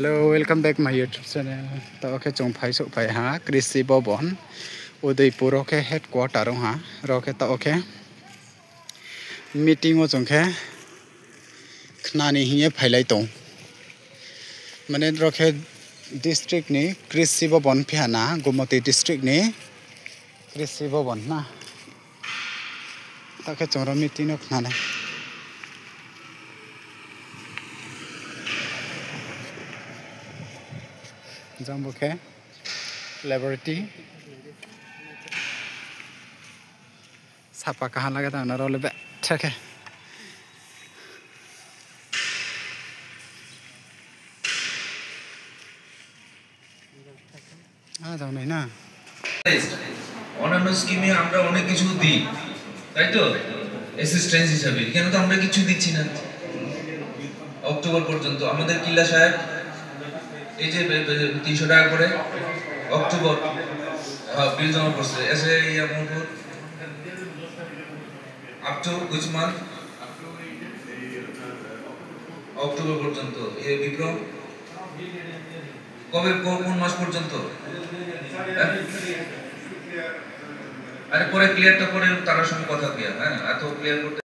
Hello, welcome back my YouTube channel. Ta oke chong phai so phai ha Krishi Bhavan Udaipur oke headquarter ha roke ta oke meeting o chong khe khnani hiye phailai tong mane roke district ni Krishi Bhavan phana Gomoti district ni Krishi Bhavan na ta ke chong ro meeting no khnani Jambuke laboratory sapa kahan laga ta na role be thake যাও নাই না অন্যান্য স্কিমে আমরা অনেক কিছু দিই তাই তো অ্যাসিস্ট্যান্স হিসাবে কেন তো আমরা কিছু দিচ্ছি না অক্টোবর পর্যন্ত আমাদের কিল্লা সাহেব এই যে 300 টাকা করে অক্টোবর বিল জমা করছে এসে এই amount up to which month October পর্যন্ত এই বিক্রম কবে কোন মাস পর্যন্ত আরে পরে ক্লিয়ারটা করে তার সঙ্গে কথা কি হ্যাঁ এত ক্লিয়ার করতে